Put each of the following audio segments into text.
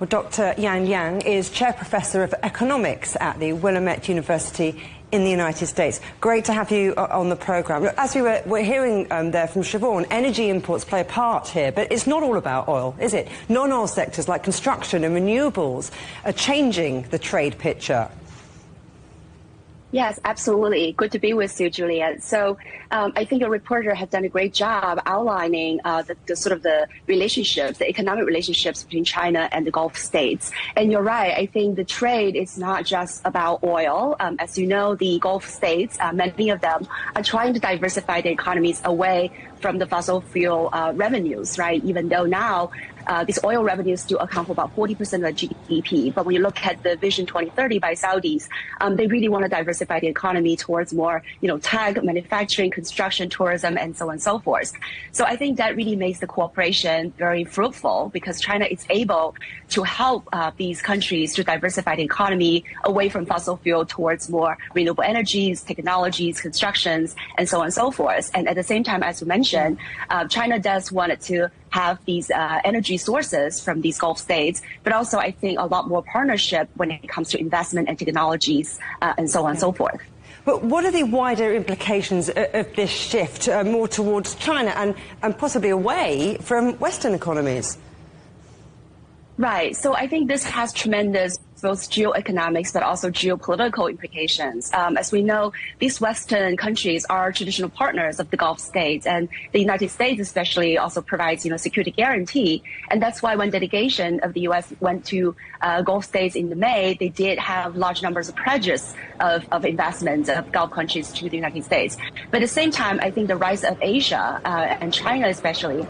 Well, Dr. Liang is Chair Professor of Economics at the Willamette University in the United States. Great to have you on the programme. As we're hearing there from Siobhan, energy imports play a part here, but it's not all about oil, is it? Non-oil sectors like construction and renewables are changing the trade picture. Yes, absolutely. Good to be with you, Juliet. So I think your reporter has done a great job outlining the relationships, the economic relationships between China and the Gulf states. And you're right. I think the trade is not just about oil. As you know, the Gulf states, many of them are trying to diversify their economies away from the fossil fuel revenues, right? Even though now these oil revenues do account for about 40% of the GDP. But when you look at the Vision 2030 by Saudis, they really want to diversify the economy towards more, tech, manufacturing, construction, tourism, and so on and so forth. So I think that really makes the cooperation very fruitful because China is able to help these countries to diversify the economy away from fossil fuel towards more renewable energies, technologies, constructions, and so on and so forth. And at the same time, as you mentioned, China does want to have these energy sources from these Gulf states, but also I think a lot more partnership when it comes to investment and technologies and so on and so forth. But what are the wider implications of this shift more towards China and possibly away from Western economies? Right. So I think this has tremendous both geoeconomics but also geopolitical implications. As we know, these Western countries are traditional partners of the Gulf states, and the United States especially also provides, security guarantee. And that's why when delegation of the U.S. went to Gulf states in May, they did have large numbers of pledges of investments of Gulf countries to the United States. But at the same time, I think the rise of Asia and China especially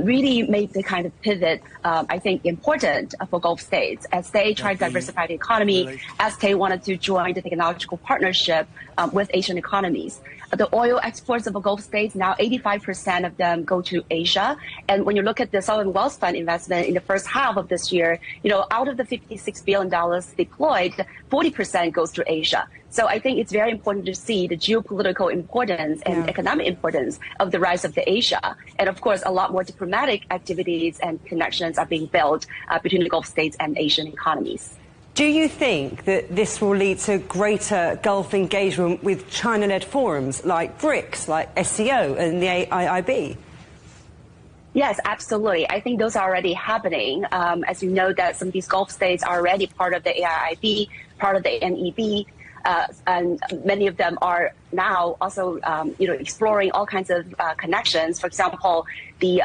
really made the kind of pivot, I think, important for Gulf states as they try to diversify the economy, as they wanted to join the technological partnership with Asian economies. The oil exports of the Gulf states, now 85% of them go to Asia. And when you look at the Sovereign Wealth Fund investment in the first half of this year, out of the $56 billion deployed, 40% goes to Asia. So I think it's very important to see the geopolitical importance and economic importance of the rise of the Asia. And of course, a lot more diplomatic activities and connections are being built between the Gulf states and Asian economies. Do you think that this will lead to greater Gulf engagement with China-led forums like BRICS, like SCO and the AIIB? Yes, absolutely. I think those are already happening. As you know, that some of these Gulf states are already part of the AIIB, part of the NEB, and many of them are now also, exploring all kinds of connections. For example, the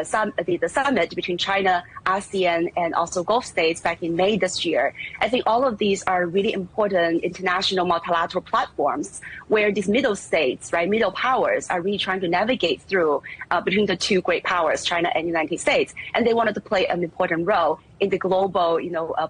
summit between China, ASEAN, and also Gulf states back in May this year. I think all of these are really important international multilateral platforms where these middle states, middle powers, are really trying to navigate through between the two great powers, China and the United States. And they wanted to play an important role in the global,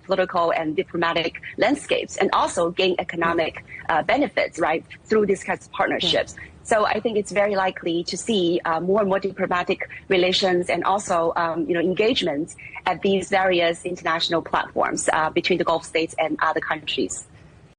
political and diplomatic landscapes, and also gain economic benefits, through these kinds of partnerships. So I think it's very likely to see more and more diplomatic relations and also, engagements at these various international platforms between the Gulf states and other countries.